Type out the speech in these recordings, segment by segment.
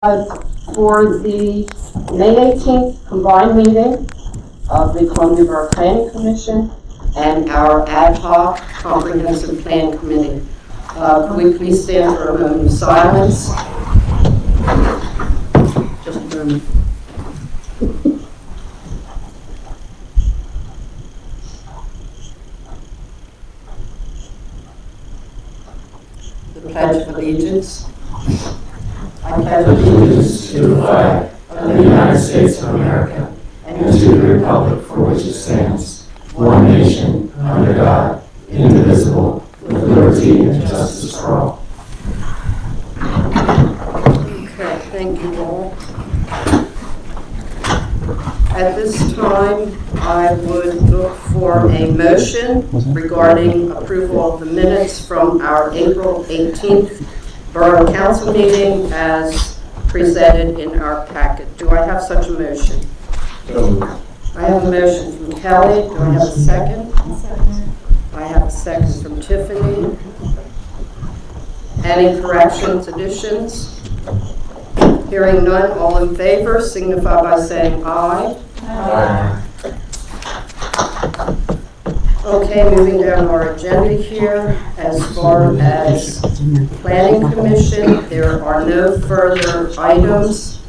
For the May 18th combined meeting of the Columbia Borough Planning Commission and our ad hoc comprehensive plan committee. Could we please stand for a moment of silence? Just a moment. The Pledge of Allegiance. I pledge allegiance to the flag of the United States of America and to the republic for which it stands, one nation, under God, indivisible, with liberty and justice for all. Okay, thank you all. At this time, I would look for a motion regarding approval of the minutes from our April 18th Borough Council meeting as presented in our packet. Do I have such a motion? I have a motion from Kelly. Do I have a second? I have a second from Tiffany. Any corrections, additions? Hearing none, all in favor signify by saying aye. Aye. Okay, moving down our agenda here, as far as Planning Commission, there are no further items.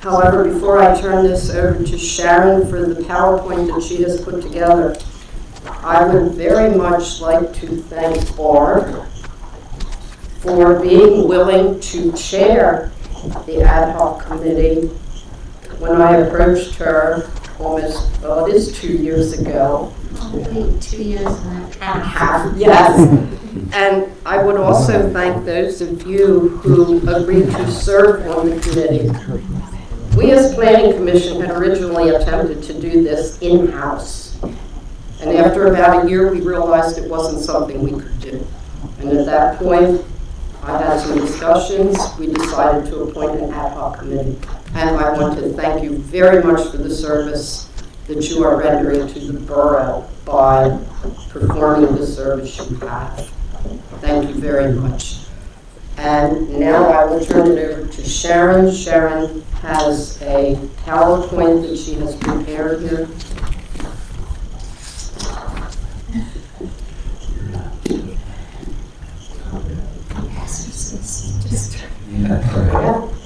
However, before I turn this over to Sharon for the PowerPoint that she has put together, I would very much like to thank Barb for being willing to chair the ad hoc committee. When I approached her almost, well, it is 2 years ago. 2 years and a half. Yes. And I would also thank those of you who agreed to serve on the committee. We as Planning Commission had originally attempted to do this in-house. And after about a year, we realized it wasn't something we could do. And at that point, I had some discussions. We decided to appoint an ad hoc committee. And I want to thank you very much for the service that you are rendering to the borough by performing the service you have. Thank you very much. And now I will turn it over to Sharon. Sharon has a PowerPoint that she has prepared here.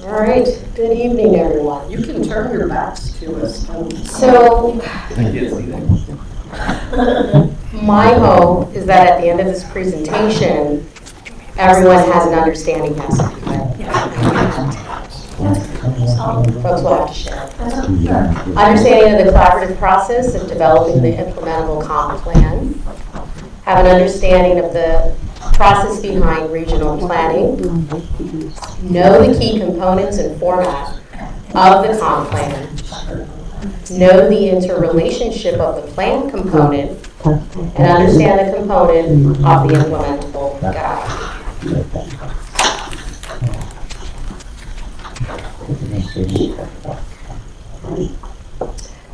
All right, good evening, everyone. You can turn your backs to us. So, my hope is that at the end of this presentation, everyone has an understanding as to folks will have to share. Understanding of the collaborative process of developing the implementable comp plan, have an understanding of the process behind regional planning, know the key components and format of the comp plan, know the interrelationship of the plan component, and understand the component of the implementable guide.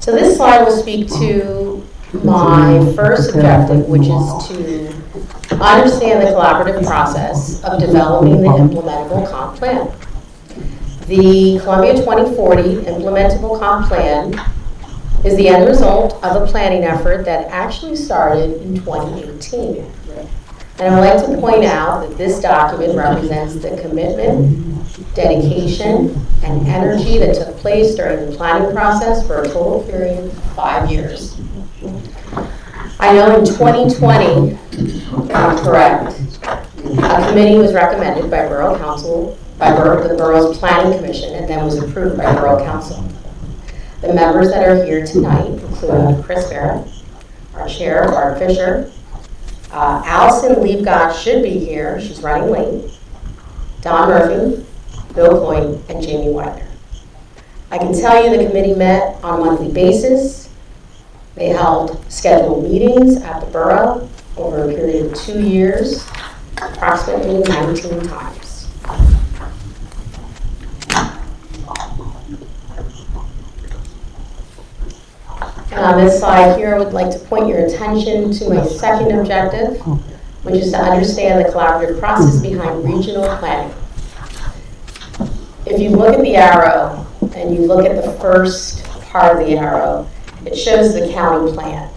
So this slide will speak to my first objective, which is to understand the collaborative process of developing the implementable comp plan. The Columbia 2040 implementable comp plan is the end result of a planning effort that actually started in 2018. And I would like to point out that this document represents the commitment, dedication, and energy that took place during the planning process for a total period of 5 years. I know in 2020, if I'm correct, a committee was recommended by Borough Council, the Borough's Planning Commission, and then was approved by Borough Council. The members that are here tonight include Chris Barrett, our chair, Barb Fisher. Allison Liebgott should be here, she's running late. Don Murphy, Bill Coyne, and Jamie Weiler. I can tell you the committee met on a monthly basis. They held scheduled meetings at the borough over a period of 2 years, approximately 19 times. And on this slide here, I would like to point your attention to my second objective, which is to understand the collaborative process behind regional planning. if you look at the arrow and you look at the first part of the arrow, it shows the county plan.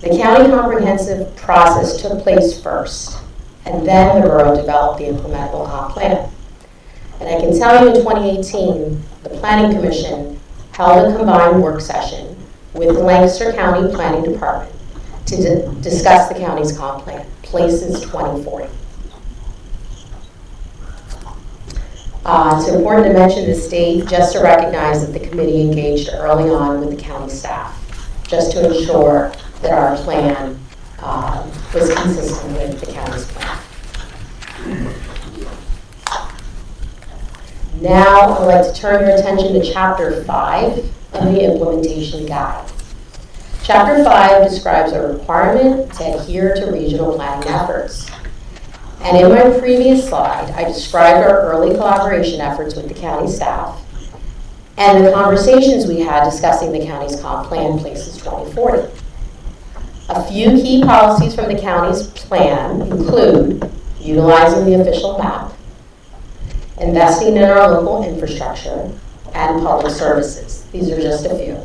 The county comprehensive process took place first, and then the borough developed the implementable comp plan. And I can tell you in 2018, the Planning Commission held a combined work session with the Lancaster County Planning Department to discuss the county's comp plan, Places 2040. It's important to mention this date just to recognize that the committee engaged early on with the county staff, just to ensure that our plan was consistent with the county's plan. Now I'd like to turn your attention to Chapter 5 of the Implementation Guide. Chapter 5 describes a requirement to adhere to regional planning efforts. And in my previous slide, I described our early collaboration efforts with the county staff and the conversations we had discussing the county's comp plan, Places 2040. A few key policies from the county's plan include utilizing the official map, investing in our local infrastructure, and public services. These are just a few.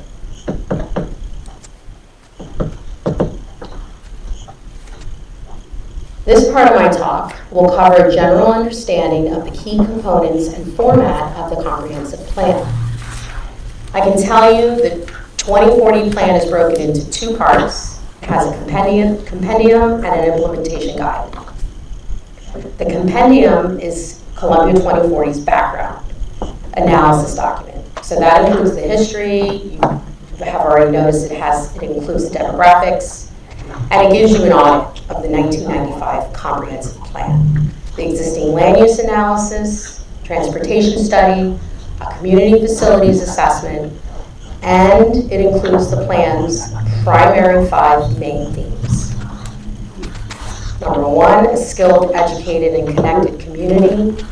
This part of my talk will cover a general understanding of the key components and format of the comprehensive plan. I can tell you the 2040 plan is broken into two parts. It has a compendium and an implementation guide. The compendium is Columbia 2040's background analysis document. So that includes the history. You have already noticed it includes the demographics, and it gives you an audit of the 1995 comprehensive plan, the existing land use analysis, transportation study, a community facilities assessment, and it includes the plan's primary 5 main themes. Number 1, a skilled, educated, and connected community.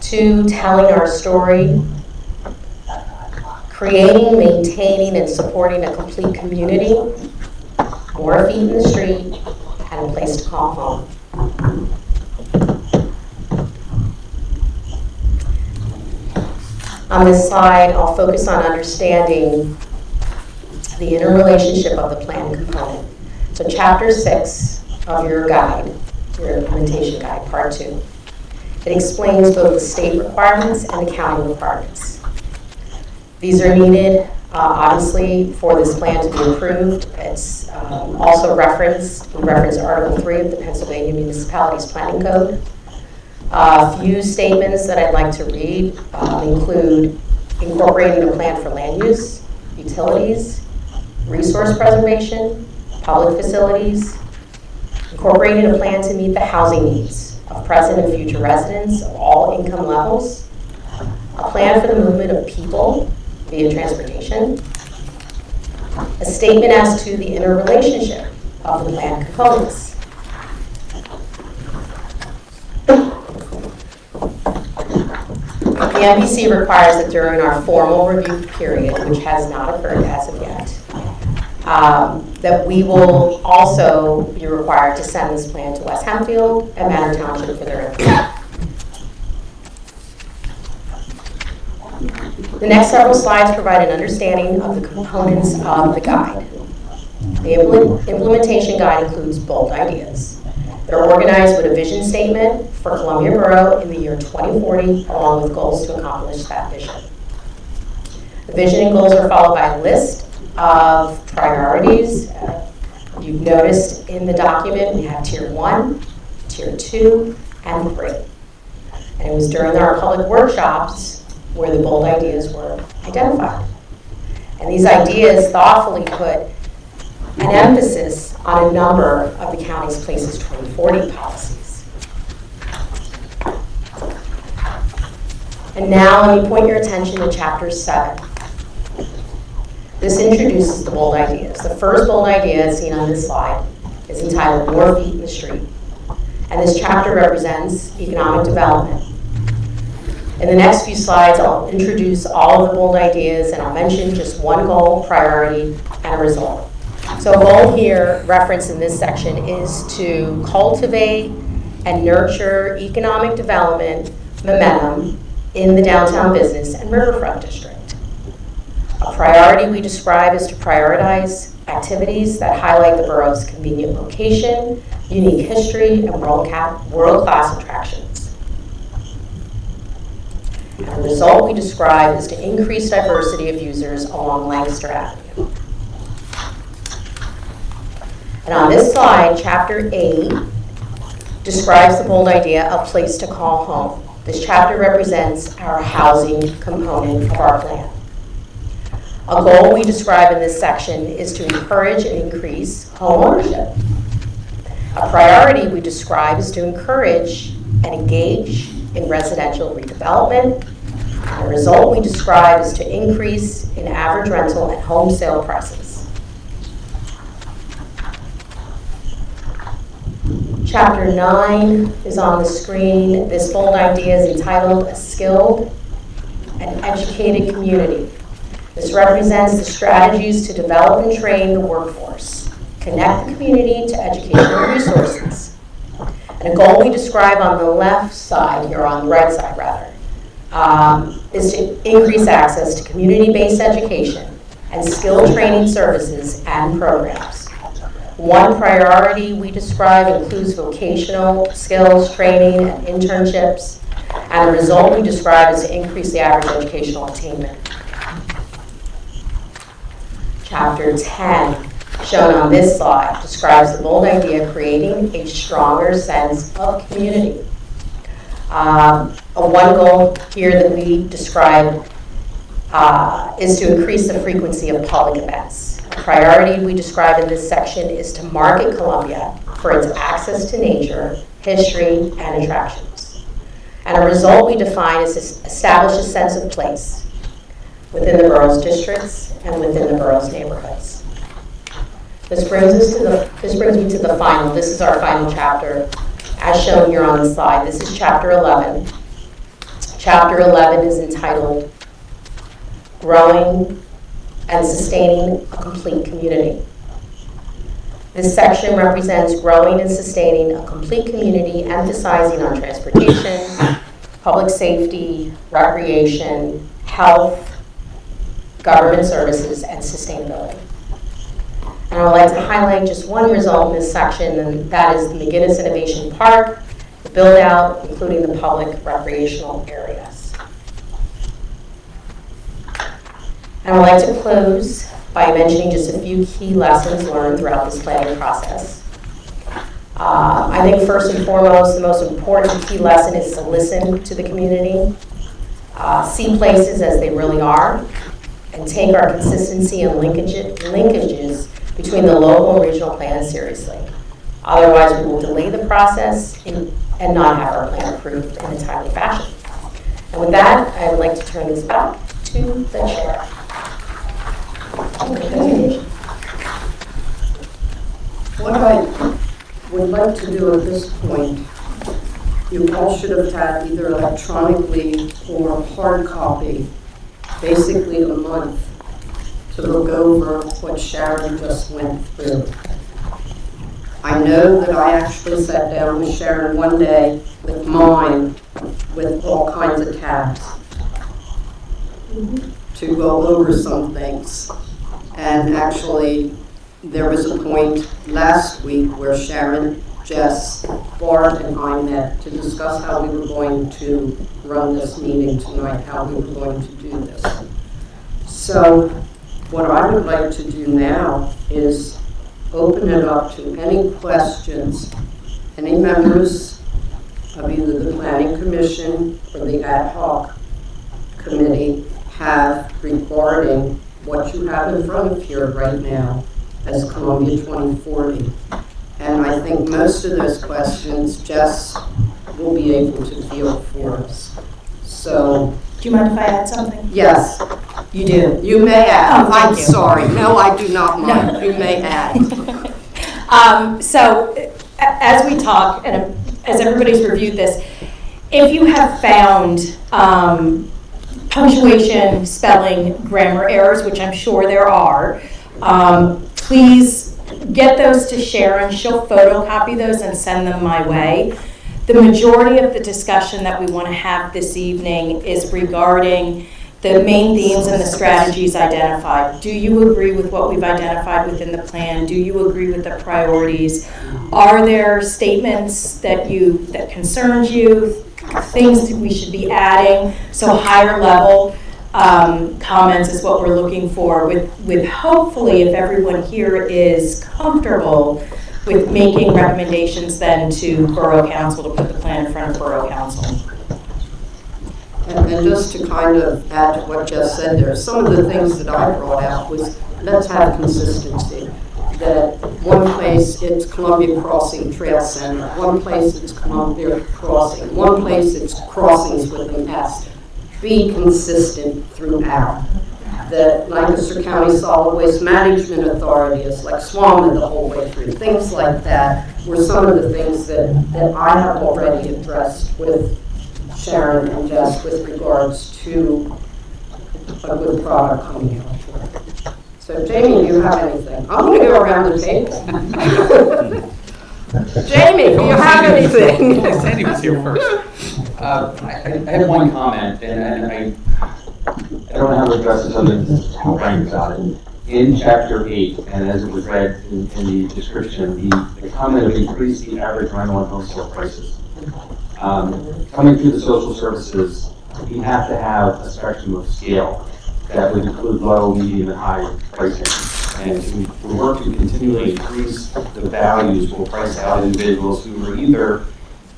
2, telling our story. Creating, maintaining, and supporting a complete community. More feet in the street, and a place to call home. On this slide, I'll focus on understanding the interrelationship of the plan component. So Chapter 6 of your guide, your implementation guide, Part 2. It explains both the state requirements and the county requirements. These are needed, obviously, for this plan to be approved. It's also reference Article 3 of the Pennsylvania Municipalities Planning Code. A few statements that I'd like to read include incorporating a plan for land use, utilities, resource preservation, public facilities, incorporating a plan to meet the housing needs of present and future residents of all income levels, a plan for the movement of people via transportation, a statement as to the interrelationship of the plan components. The MPC requires that during our formal review period, which has not occurred as of yet, that we will also be required to send this plan to West Hempfield and Manor Township for their input. The next several slides provide an understanding of the components of the guide. The implementation guide includes bold ideas. They're organized with a vision statement for Columbia Borough in the year 2040, along with goals to accomplish that vision. The vision and goals are followed by a list of priorities. You've noticed in the document we have Tier 1, Tier 2, and 3. And it was during our public workshops where the bold ideas were identified. And these ideas thoughtfully put an emphasis on a number of the county's Places 2040 policies. And now let me point your attention to Chapter 7. This introduces the bold ideas. The first bold idea, as seen on this slide, is entitled More Feet in the Street. And this chapter represents economic development. In the next few slides, I'll introduce all of the bold ideas, and I'll mention just one goal, priority, and a result. So a goal here, referenced in this section, is to cultivate and nurture economic development momentum in the downtown business and riverfront district. A priority we describe is to prioritize activities that highlight the borough's convenient location, unique history, and world-class attractions. And the result we describe is to increase diversity of users along Lancaster Avenue. And on this slide, Chapter 8 describes the bold idea of place to call home. This chapter represents our housing component of our plan. A goal we describe in this section is to encourage and increase home ownership. A priority we describe is to encourage and engage in residential redevelopment. And a result we describe is to increase in average rental and home sale prices. Chapter 9 is on the screen. This bold idea is entitled A Skilled and Educated Community. This represents the strategies to develop and train the workforce, connect the community to educational resources. And a goal we describe on the left side, here on the right side rather, is to increase access to community-based education and skill training services and programs. One priority we describe includes vocational skills training and internships, and the result we describe is to increase the average educational attainment. Chapter 10, shown on this slide, describes the bold idea of creating a stronger sense of community. One goal here that we describe is to increase the frequency of public events. A priority we describe in this section is to market Columbia for its access to nature, history, and attractions. And a result we define is to establish a sense of place within the borough's districts and within the borough's neighborhoods. This brings me to the final. This is our final chapter, as shown here on the slide. This is Chapter 11. Chapter 11 is entitled Growing and Sustaining a Complete Community. This section represents growing and sustaining a complete community, emphasizing on transportation, public safety, recreation, health, government services, and sustainability. And I would like to highlight just one result in this section, and that is the McGinnis Innovation Park, the build-out, including the public recreational areas. And I would like to close by mentioning just a few key lessons learned throughout this planning process. I think first and foremost, the most important key lesson is to listen to the community, see places as they really are, and take our consistency and linkages between the local and regional plans seriously. Otherwise, we will delay the process and not have our plan approved in a timely fashion. And with that, I would like to turn this back to the chair. What I would like to do at this point, you all should have had either electronically or hard copy, basically a month, to look over what Sharon just went through. I know that I actually sat down with Sharon one day with mine, with all kinds of tabs, to go over some things. And actually, there was a point last week where Sharon, Jess, Bart, and I met to discuss how we were going to run this meeting tonight, how we were going to do this. So what I would like to do now is open it up to any questions any members of either the Planning Commission or the Ad Hoc Committee have regarding what you have in front of you right now as Columbia 2040. And I think most of those questions Jess will be able to field for us. So, do you mind if I add something? yes. You do? You may add. Oh, thank I'm you. sorry. No, I do not mind. No. You may add. So, as we talk, and as everybody's reviewed this, if you have found punctuation, spelling, grammar errors, which I'm sure there are, please get those to Sharon. She'll photocopy those and send them my way. the majority of the discussion that we want to have this evening is regarding the main themes and the strategies identified. Do you agree with what we've identified within the plan? Do you agree with the priorities? Are there statements that concerns you, things that we should be adding? So higher level comments is what we're looking for, with hopefully, if everyone here is comfortable with making recommendations then to Borough Council to put the plan in front of Borough Council. And just to kind of add to what Jess said there, some of the things that I brought out was, let's have consistency. That one place it's Columbia Crossing Trail Center, one place it's Columbia Crossing, one place it's crossings with an S. Be consistent throughout. The Lancaster County Solid Waste Management Authority is like Swami the whole way through. Things like that were some of the things that I have already addressed with Sharon and Jess with regards to a good product coming out. So Jamie, do you have anything? I'm going to go around the table. Jamie, do you have anything? Sandy was here first. I have one comment, and I don't know how to address this other than how Frank got it. In Chapter 8, and as it was read in the description, the comment of increase the average rental and home sale prices. Coming through the social services, we have to have a spectrum of scale that would include low, medium, and high pricing. And we work to continually increase the values. We'll price out individuals who are either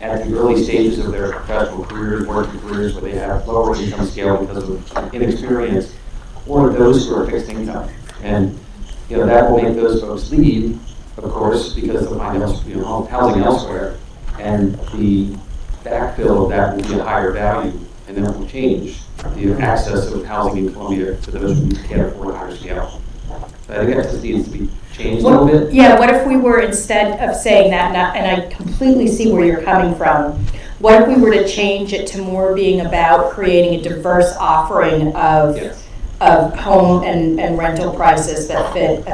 at the early stages of their professional careers, working careers, where they have lower income scale because of inexperience, or those who are fixed income. And that will make those folks leave, of course, because they'll find housing elsewhere, and the backfill of that will be a higher value, and then it will change the access of housing in Columbia to those who can't afford a higher scale. So I think that just needs to be changed a little bit. Yeah, what if we were, instead of saying that, and I completely see where you're coming from, what if we were to change it to more being about creating a diverse offering of Yes. of home and rental prices that fit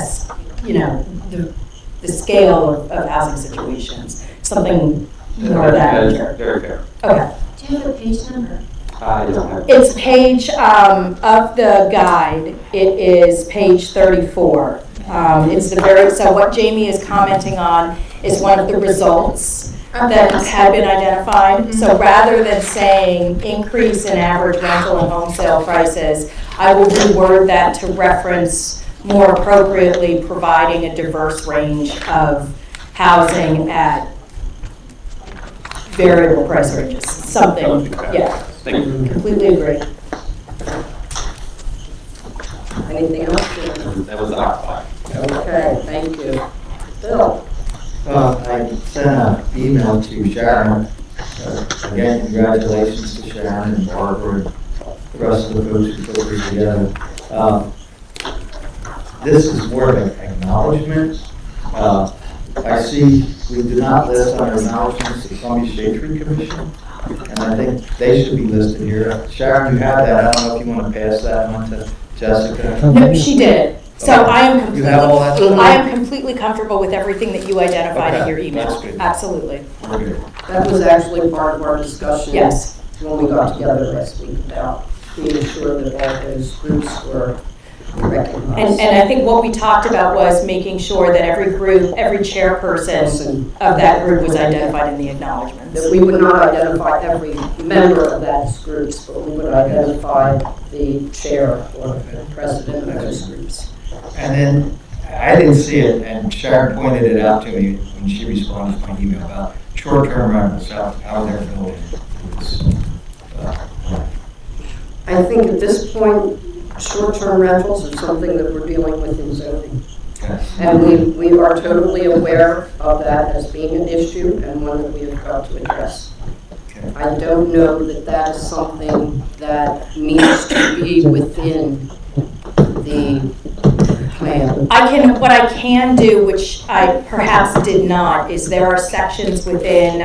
the scale of housing situations, something more of that nature. Very fair. Okay. Do you have a page number? I don't have. It's page of the guide. It is page 34. It's the so what Jamie is commenting on is one of the results that had been identified. Mm-hmm. So rather than saying increase in average rental and home sale prices, I will reword that to reference more appropriately providing a diverse range of housing at variable price ranges. Something, yeah. Thank you. Completely agree. Anything else? That was the hot spot. Okay, thank you. Bill? I sent an email to Sharon. Again, congratulations to Sharon and Barbara and the rest of the folks who put this together. This is more of an acknowledgement. I see we do not list under acknowledgements the Columbia Shade Tree Commission, and I think they should be listed here. Sharon, you have that. I don't know if you want to pass that on to Jessica. No, she did. So I am completely, You have all that? I am completely comfortable with everything that you identified in Okay, your email. that's good. Absolutely. We're good. That was actually part of our discussion. Yes. When we got together last week about being sure that all those groups were recognized. And I think what we talked about was making sure that every group, every chairperson of that group was identified in the acknowledgements. That we would not identify every member of that groups, but we would identify the chair or the president of those groups. And then, I didn't see it, and Sharon pointed it out to me when she responded to my email about short-term rentals, how they're building. I think at this point, short-term rentals are something that we're dealing with in zoning. And we are totally aware of that as being an issue and one that we have got to address. I don't know that that is something that needs to be within the plan. What I can do, which I perhaps did not, is there are sections within,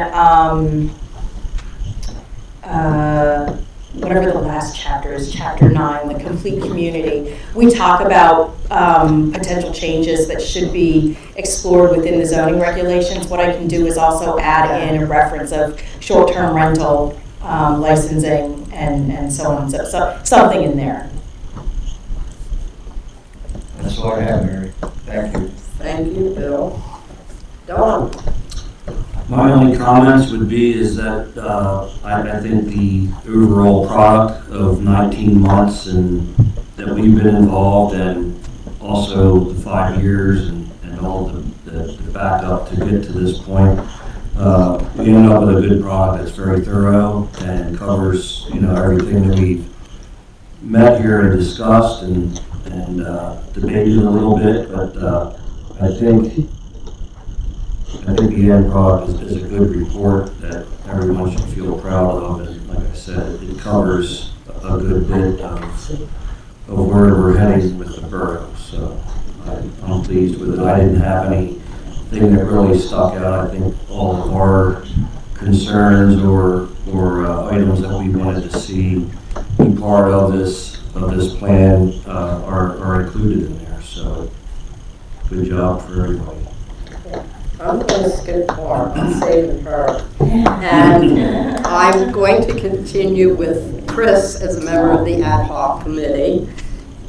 whatever the last chapter is, chapter 9, the complete community. We talk about potential changes that should be explored within the zoning regulations. What I can do is also add in a reference of short-term rental licensing and so on, so something in there. That's all I have, Mary. Thank you. Thank you, Bill. Don? My only comments would be is that I think the overall product of 19 months and that we've been involved, and also the 5 years and all the backup to get to this point, we ended up with a good product that's very thorough and covers, everything that we've met here and discussed and debated a little bit, but I think the end product is a good report that everyone should feel proud of, and like I said, it covers a good bit of where we're heading with the borough, so I'm pleased with it. I didn't have anything that really stuck out. I think all of our concerns or items that we wanted to see be part of this plan are included in there, so good job for everybody. I'm going to skip Barb, I'm saving her. And I'm going to continue with Chris as a member of the ad hoc committee,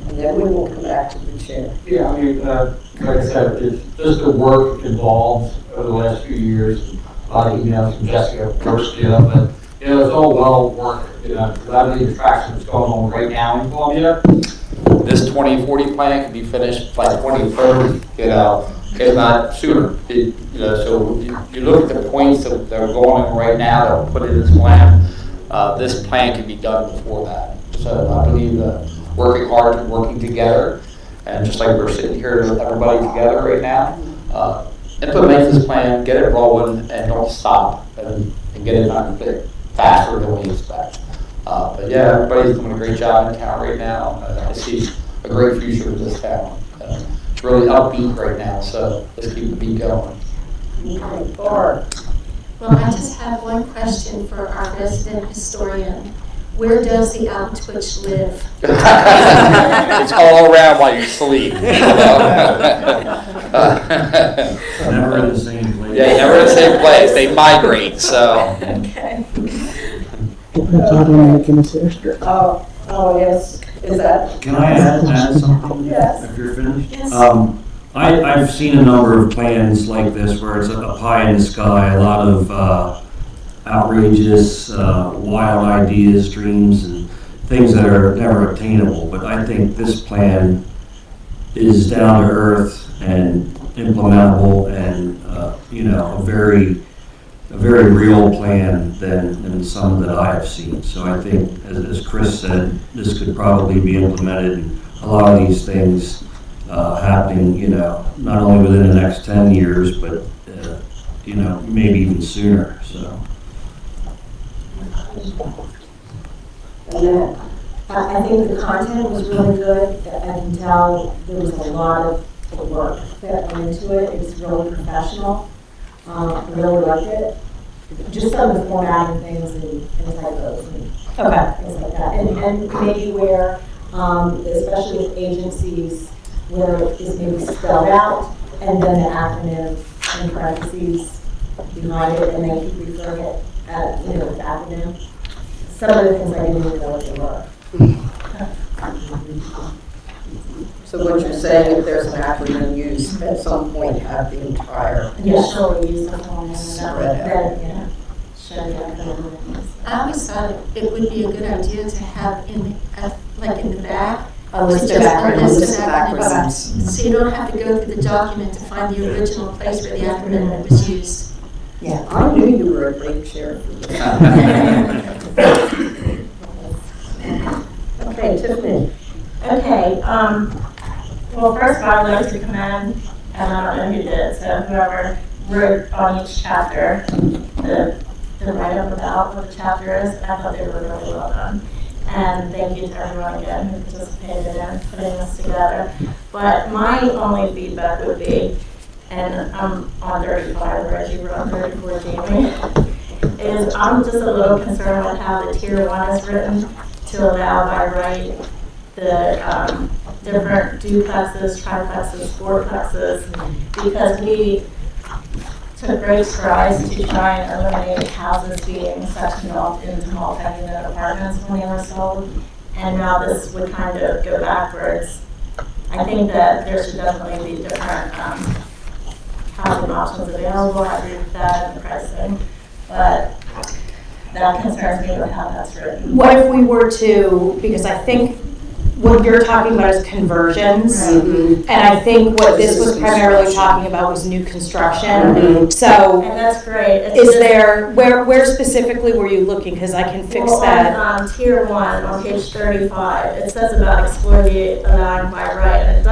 and then we will come back to the chair. Yeah, I mean, like I said, it's just the work involved over the last few years. A lot of emails from Jessica first, but, it's all well work. A lot of the attraction that's going on right now in Columbia. This 2040 plan can be finished by 2030, if not sooner. So you look at the points that are going on right now that were put in this plan. This plan can be done before that. So I believe working hard and working together, and just like we're sitting here, everybody together right now, implement this plan, get it rolling, and don't stop, and get it done a bit faster than we expect. But yeah, everybody's doing a great job in town right now. I see a great future with this town. It's really upbeat right now, so let's keep the beat going. Okay, Barb. Well, I just have one question for our resident historian. Where does the owl twitch live? It's all around while you sleep. Never in the same place. Yeah, never in the same place. They migrate, so. Okay. Oh, yes, is that? Can I add something? Yes. If you're finished? Yes. I've seen a number of plans like this where it's a pie in the sky, a lot of outrageous, wild ideas, dreams, and things that are never obtainable. But I think this plan is down to earth and implementable, and a very real plan than some that I have seen. So I think, as Chris said, this could probably be implemented, and a lot of these things happening, not only within the next 10 years, but maybe even sooner. So. Annette? I think the content was really good. I can tell there was a lot of work that went into it. It's really professional. I really liked it. Just some of the formatting things and typos and things like that. And maybe where, especially with agencies, where it is maybe spelled out and then the acronym in parentheses behind it, and they keep referring it at, the acronym. Some of the things I didn't even know what they were. So what you're saying, if there's an acronym used, at some point have the entire. Yeah, sure, we use the phone and Spread then, show the acronym. I always thought it would be a good idea to have in the back. A list of just acronyms. A list of Acronyms. acronyms. So you don't have to go through the document to find the original place where the acronym was used. Yeah. I knew you were a great chair for this. Okay, Tiffany. Okay, well, first of all, I'd like to commend, and I don't know who did, so whoever wrote on each chapter, the write-up about what the chapter is, I thought they were really well done. And thank you to everyone again who participated in putting this together. But my only feedback would be, and I'm on 35, Reggie, we're on 34, Jamie, is I'm just a little concerned with how the tier 1 is written to allow by right the different duplexes, triplexes, fourplexes, because we took great strides to try and eliminate houses being sectioned off into multi-unit apartments when they were sold. And now this would kind of go backwards. I think that there should definitely be different housing options available. I agree with that and the pricing, but that concerns me with how that's written. What if we were to, because I think what you're talking about is conversions, and I think what this was primarily talking about was new construction. So, And that's great. It's is just- there, where specifically were you looking? Because I can fix well, that. On tier 1, on page 35, it says about exploiting allowing by right, and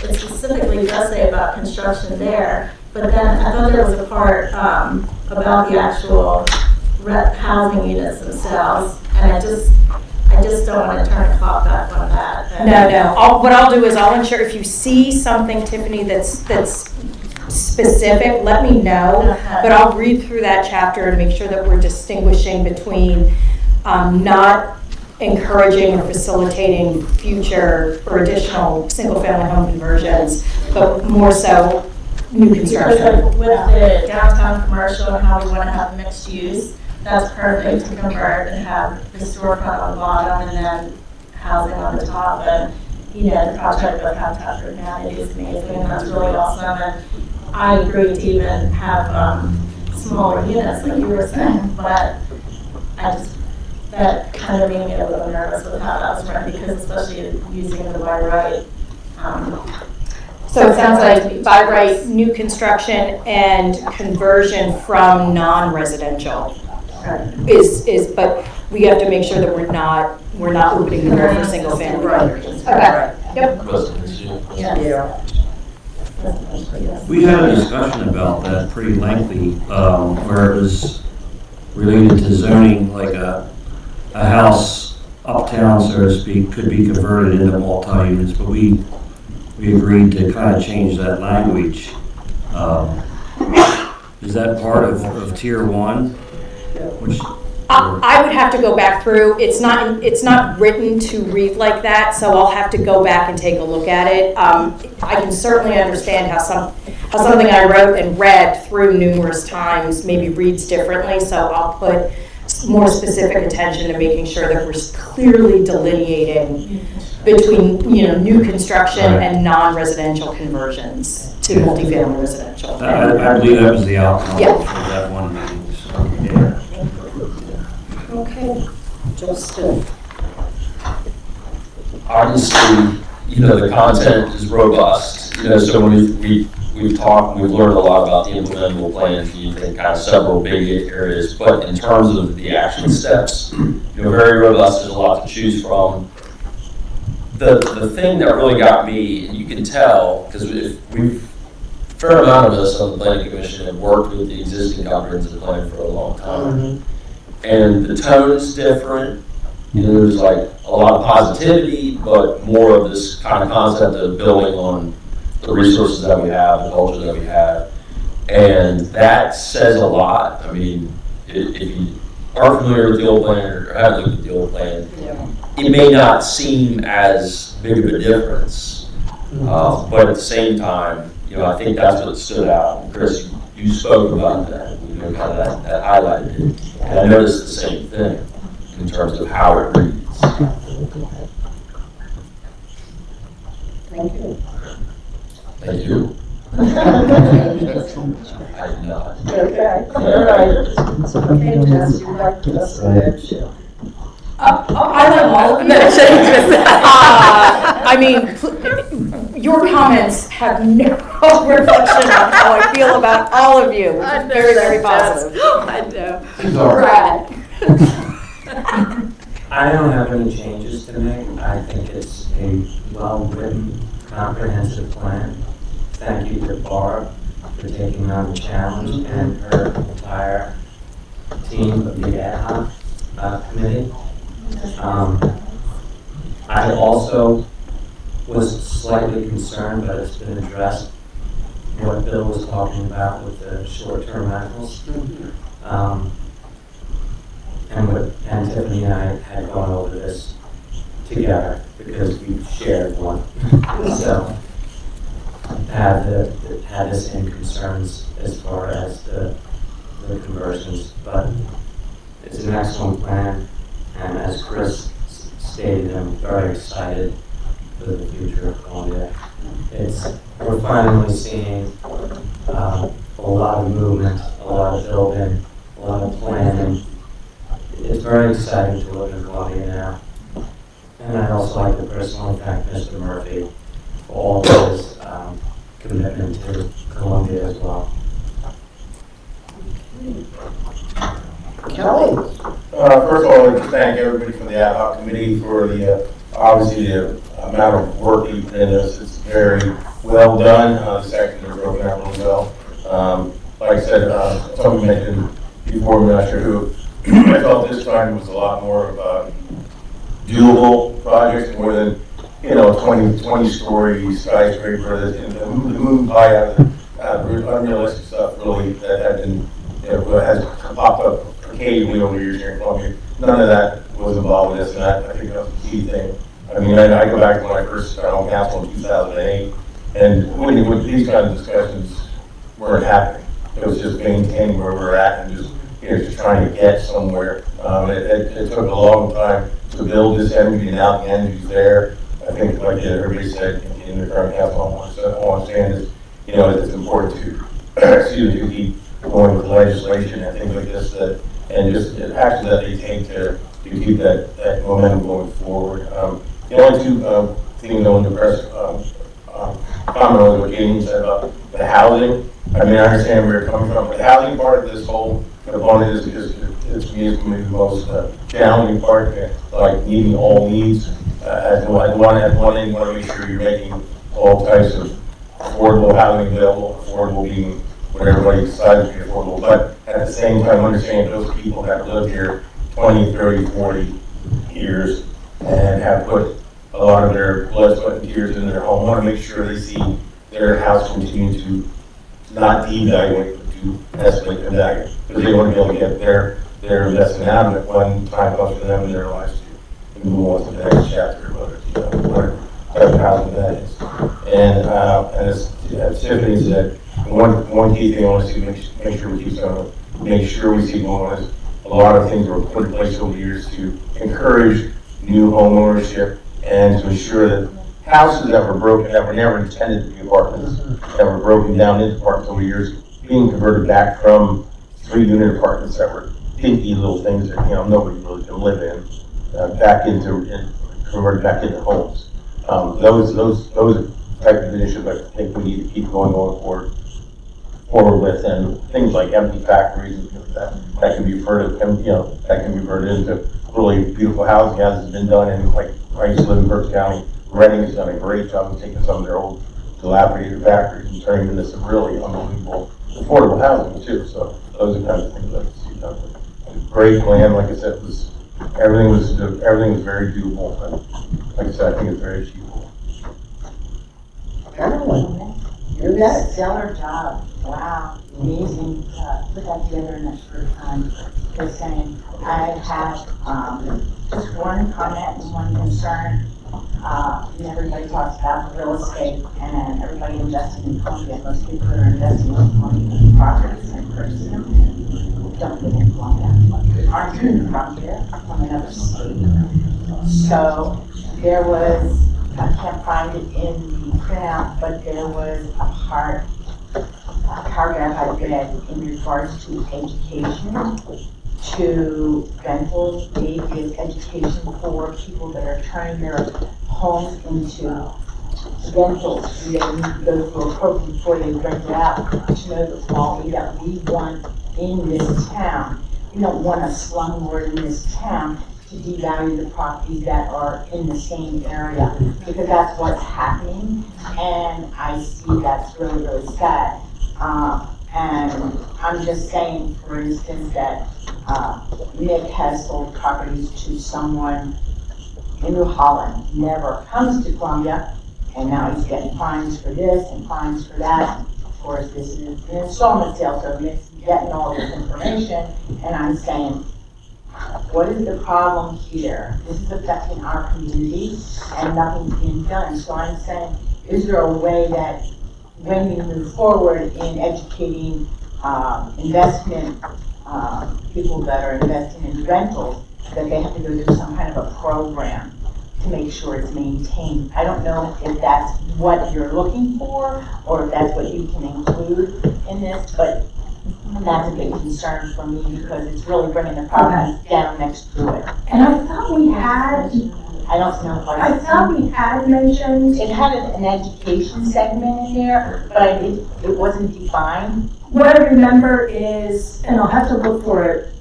it specifically does say about construction there. But then I thought there was a part about the actual housing units themselves, and I just don't want to turn the clock back on that. No. What I'll do is I'll ensure if you see something, Tiffany, that's specific, let me know. But I'll read through that chapter and make sure that we're distinguishing between not encouraging or facilitating future or additional single-family home conversions, but more so new Because construction. with the downtown commercial and how we want to have mixed use, that's perfect to convert and have the storefront on the bottom and then housing on the top. And, the project with Habitat for Humanity is amazing, and that's really awesome. And I agree to even have smaller units, like you were saying, but that kind of made me a little nervous with how that was run, because especially using the by right. So it sounds like by right, new construction and conversion from non-residential but we have to make sure that we're not opening the door for single family. Right. Okay. Yep. We had a discussion about that pretty lengthy, where it was related to zoning, like a house uptown, so to speak, could be converted into multi-units, but we agreed to kind of change that language. Is that part of tier 1? Which, I would have to go back through. It's not written to read like that, so I'll have to go back and take a look at it. I can certainly understand how something I wrote and read through numerous times maybe reads differently, so I'll put more specific attention to making sure that we're clearly delineating between new construction and non-residential conversions to multifamily residential. I believe that was the outcome Yeah. of that one meeting. So, yeah. Okay, Justin. Obviously, the content is robust, so when we've talked, we've learned a lot about the implementable plan in kind of several big areas, but in terms of the action steps, very robust, there's a lot to choose from. The thing that really got me, and you can tell, because a fair amount of us on the Planning Commission have worked with the existing comprehensive plan for a long time. And the tone is different. There's like a lot of positivity, but more of this kind of concept of building on the resources that we have, the culture that we have. And that says a lot. I mean, if you aren't familiar with the old plan or haven't looked at the old plan, it may not seem as big of a difference. But at the same time, I think that's what stood out. Chris, you spoke about that, kind of that highlighted it. And I noticed the same thing in terms of how it reads. Thank you. Thank you. I did not. Okay, all right. Okay, Jess, you like this? I like all of them. I mean, your comments have no reflection on how I feel about all of you. I know Very, that, very positive. Jess. I know. Brad. I don't have any changes to make. I think it's a well-written, comprehensive plan. Thank you to Barb for taking on the challenge and her entire team of the ad hoc committee. I also was slightly concerned, but it's been addressed, what Bill was talking about with the short-term rentals. And Tiffany and I had gone over this together because we shared one. So had the same concerns as far as the conversions, but it's an excellent plan, and as Chris stated, I'm very excited for the future of Columbia. We're finally seeing a lot of movement, a lot of building, a lot of planning. It's very exciting to live in Columbia now. And I'd also like to personally thank Mr. Murphy for all of his commitment to Columbia as well. Kelly? First of all, I'd like to thank everybody from the ad hoc committee for the, obviously, the amount of work you put in this. It's very well done. The sections are broken out really well. Like I said, somebody mentioned before, I'm not sure who, I felt this time was a lot more of a doable project, more than, 20-story skyscraper, and the move by out of the unrealistic stuff really that had been, has popped up occasionally over the years here in Columbia. None of that was involved in this, and I think that's the key thing. I mean, I go back to when I first started on council in 2008, and when these kinds of discussions weren't happening. It was just maintaining where we're at and just trying to get somewhere. It took a long time to build this energy, and now the energy's there. I think, like everybody said in the current council, all I'm saying is, it's important to keep going with legislation and things like this, and just the action that they take to keep that momentum going forward. The only two things I want to press comment on what Jamie said about the housing. I mean, I understand where you're coming from, but the housing part of this whole component is maybe the most challenging part, like meeting all needs. At one end, you want to make sure you're making all types of affordable housing available, affordable being what everybody decides to be affordable, but at the same time understand those people that live here 20, 30, 40 years and have put a lot of their blood, sweat, and tears in their home. Want to make sure they see their house continue to not devaluate, but to escalate in value, because they want to be able to get their investment out of it when time comes for them in their lives to move on to the next chapter, whether it's whatever type of housing that is. And as Tiffany said, one key thing I want to see, make sure we keep going, make sure we see going is a lot of things were put in place over the years to encourage new home ownership and to ensure that houses that were broken, that were never intended to be apartments, that were broken down into apartments over the years, being converted back from 3-unit apartments that were dinky little things that nobody really can live in, converted back into homes. Those type of initiatives I think we need to keep going forward with, and things like empty factories and things like that can be converted, that can be converted into really beautiful housing, as has been done in, like, I used to live in Berks County. Reading has done a great job of taking some of their old dilapidated factories and turning them into some really unbelievable affordable housing too. So those are the kinds of things I'd like to see done. Great plan, like I said, everything was very doable, and like I said, I think it's very achievable. You got a stellar job. Wow, amazing. Put that together in that short time. Just saying, I have just one comment and one concern. Everybody talks about real estate and everybody investing in Columbia. Most people that are investing in Columbia properties and purchasing them don't live in Columbia. Aren't even from here, from another state. So there was, I can't find it in the printout, but there was a paragraph I read in regards to education, to rentals. They give education for people that are turning their homes into rentals. They need to go through a program before they rent it out to know the quality that we want in this town. We don't want a slumlord in this town to devalue the properties that are in the same area, because that's what's happening, and I see that's really, really sad. And I'm just saying, for instance, that Nick has sold properties to someone in New Holland, never comes to Columbia, and now he's getting fines for this and fines for that. Of course, this is an installment sale, so Nick's getting all this information, and I'm saying, what is the problem here? This is affecting our community and nothing's being done. So I'm saying, is there a way that when you move forward in educating investment, people that are investing in rentals, that they have to go through some kind of a program to make sure it's maintained? I don't know if that's what you're looking for or if that's what you can include in this, but that's a big concern for me because it's really bringing the properties down next to it. And I thought we had, I don't know if I thought we had mentioned, it had an education segment in there, but it wasn't defined. what I remember is, and I'll have to look for it,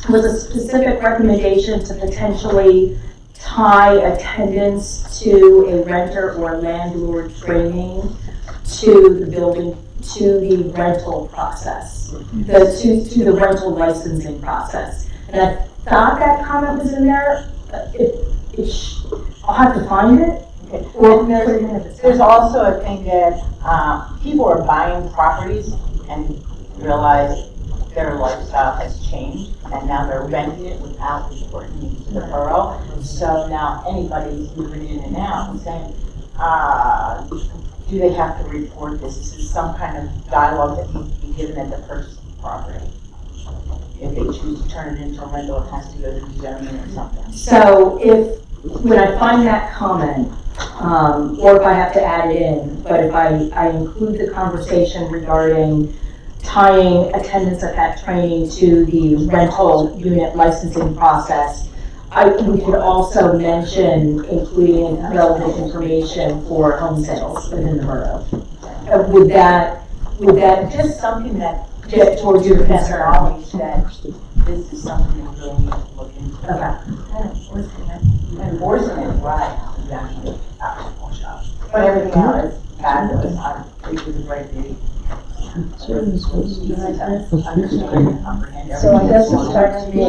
was a specific recommendation to potentially tie attendance to a renter or landlord training to the building, to the rental process, to the rental licensing process. And I thought that comment was in there. I'll have to find it. Okay. Or there's also a thing that people are buying properties and realize their lifestyle has changed, and now they're renting it without reporting it to the borough. So now anybody's moving in and out and saying, do they have to report this? This is some kind of dialogue that needs to be given at the purchase of the property. If they choose to turn it into a rental, it has to go to zoning or something. So when I find that comment, or if I have to add it in, but if I include the conversation regarding tying attendance at that training to the rental unit licensing process, we could also mention including relevant information for home sales within the borough. Would that Just something that get towards your concern? knowledge that this is something we really need to look into. Okay. Enforcing it, right, exactly. But everything else is fabulous. I think it's a great deal. So I guess it's back to me.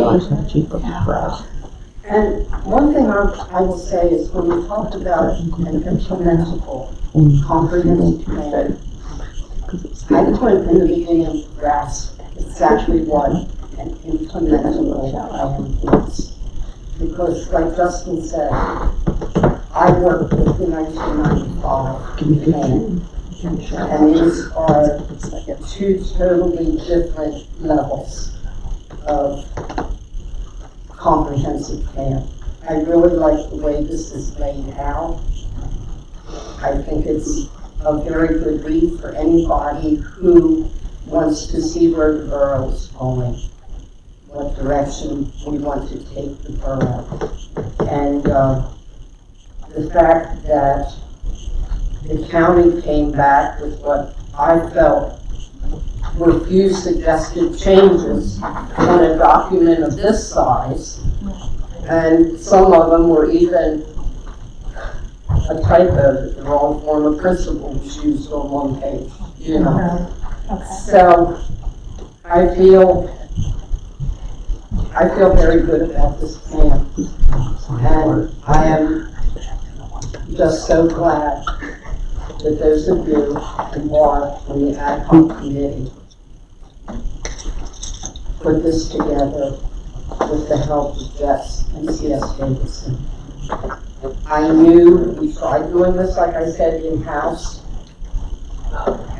And one thing I will say is when we talked about an implementable, comprehensive plan, I couldn't in the beginning grasp exactly what an implementable plan is. Because like Justin said, I worked with the 1995 plan. And these are two totally different levels of comprehensive plan. I really like the way this is laid out. I think it's a very good read for anybody who wants to see where the borough is going, what direction we want to take the borough. And the fact that the county came back with what I felt were few suggested changes on a document of this size, and some of them were even a typo that the wrong form of principle was used on one page, you know. Okay. So I feel very good about this plan, and I am just so glad that those of you who are on the ad hoc committee put this together with the help of Jess and C.S. Davidson. I knew we tried doing this, like I said, in-house,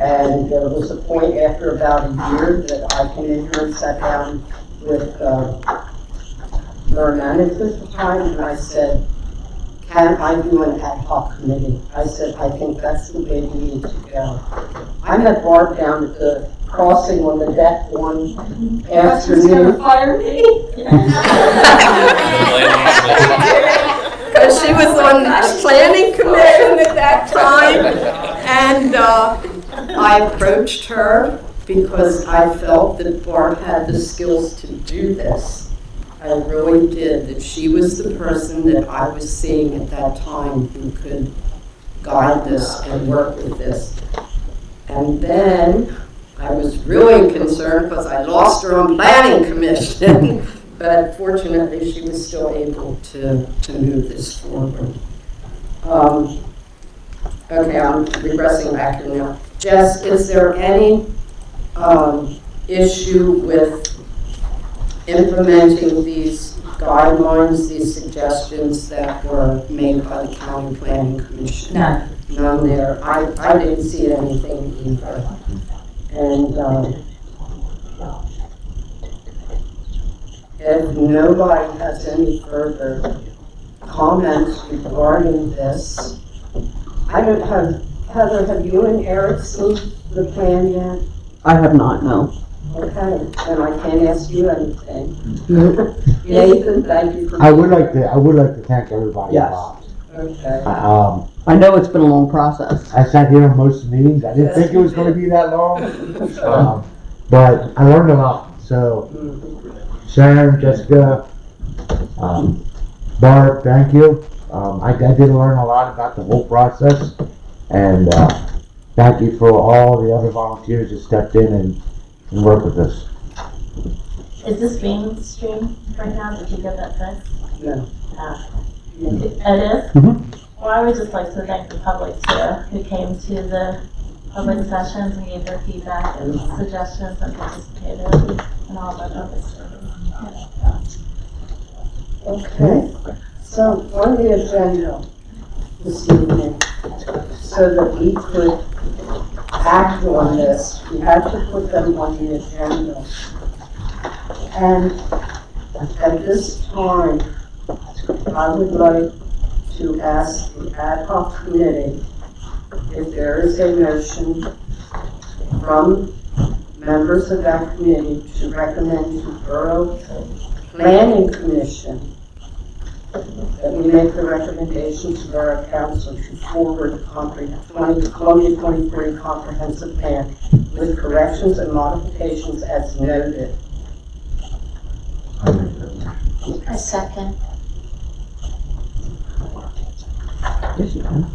and there was a point after about a year that I came in here and sat down with our manager at the time, and I said, can I do an ad hoc committee? I said, I think that's the way we need to go. I met Barb down at the crossing on the deck one afternoon. Fire me? Because she was on the planning commission at that time, and I approached her because I felt that Barb had the skills to do this. I really did, that she was the person that I was seeing at that time who could guide this and work with this. And then I was really concerned because I lost her on planning commission, but fortunately she was still able to move this forward. Okay, I'm regressing back here now. Jess, is there any issue with implementing these guidelines, these suggestions that were made by the County Planning Commission? None. None there. I didn't see anything either. And if nobody has any further comments regarding this, I don't have, Heather, have you and Eric seen the plan yet? I have not, no. Okay, then I can't ask you anything. Nathan, thank you for. I would like to thank everybody Yes. involved. Okay. I know it's been a long process. I sat here on most of the meetings. I didn't think it was going to be that long, but I learned a lot. So, Sharon, Jessica, Barb, thank you. I did learn a lot about the whole process, and thank you for all the other volunteers that stepped in and worked with us. Is this being streamed right now? Did you get that fixed? No. It is? Mhm. Well, I would just like to thank the public too, who came to the public sessions and gave their feedback and suggestions and participated in all the public service. Okay, so on the agenda this evening, so that we could act on this, we had to put them on the agenda. And at this time, I would like to ask the ad hoc committee if there is a motion from members of that committee to recommend to Borough Planning Commission that we make the recommendation to Borough Council to forward the Columbia 23 Comprehensive Plan with corrections and modifications as noted. A second. Yes, you can.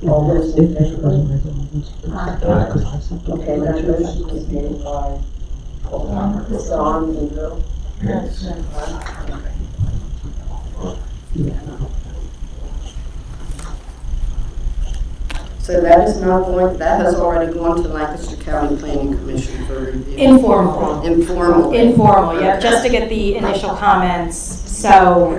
All those in favor? Okay, that motion was made by Don and Bill. So that is not going, that has already gone to Lancaster County Planning Commission for review. Informal. Informal. Yeah, just to get the initial comments. So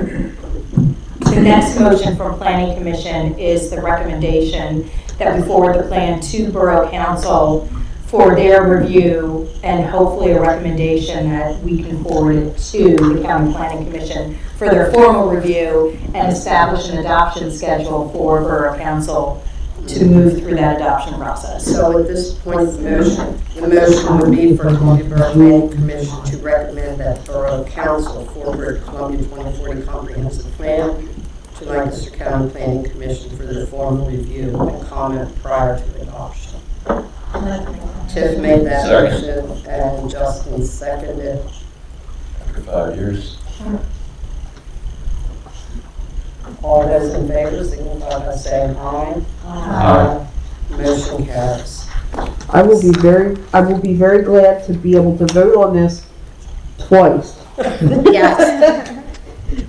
the next motion from Planning Commission is the recommendation that we forward the plan to Borough Council for their review and hopefully a recommendation that we can forward it to the County Planning Commission for their formal review and establish an adoption schedule for Borough Council to move through that adoption process. So at this point, the motion would be for Columbia Borough Planning Commission to recommend that Borough Council forward Columbia 2040 Comprehensive Plan to Lancaster County Planning Commission for their formal review and comment prior to adoption. Tiff made that motion and Justin seconded. After 5 years. All those in favor, signify by saying aye. Aye. Motion carries. I will be very glad to be able to vote on this twice. Yes.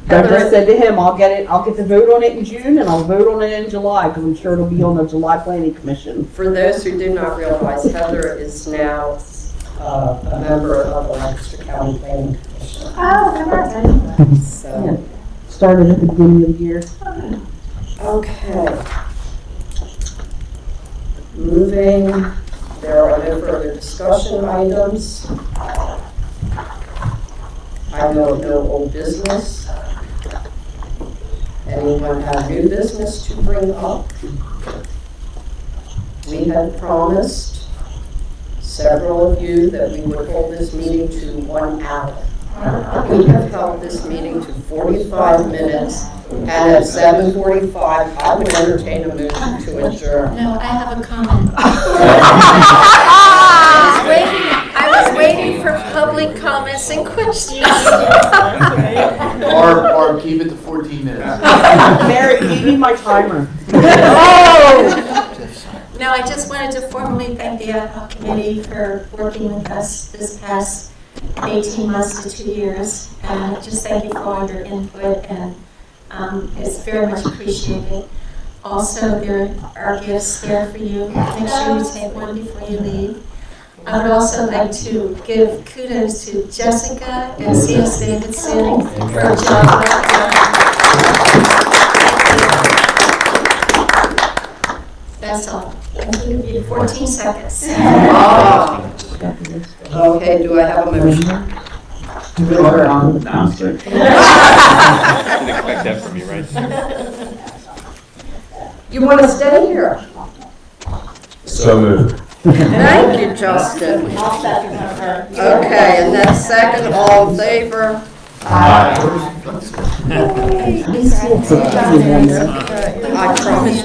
I just said to him, I'll get the vote on it in June and I'll vote on it in July because I'm sure it'll be on the July Planning Commission. For those who do not realize, Heather is now a member of the Lancaster County Planning Commission. Oh, congrats. So, Started at the beginning of the year. okay. Moving, there are no further discussion items. I know of no old business. Anyone have new business to bring up? We had promised several of you that we would hold this meeting to 1 hour. We have held this meeting to 45 minutes, and at 7:45, I would entertain a motion to adjourn. No, I have a comment. I was waiting for public comments and questions. Or keep it to 14 minutes. Mary, give me my timer. No, I just wanted to formally thank the ad hoc committee for working with us this past 18 months to 2 years. And just thank you for all your input, and it's very much appreciated. Also, there are gifts there for you. Make sure you take one before you leave. I would also like to give kudos to Jessica and C.S. Davidson for a job well done. That's all. Thank you. 14 seconds. Ah. Okay, do I have a motion? No, I'm kidding. Didn't expect that from me, right? You want to stay here? So moved. Thank you, Justin. I'll second her. Okay, and that's second, all in favor? Aye. I promise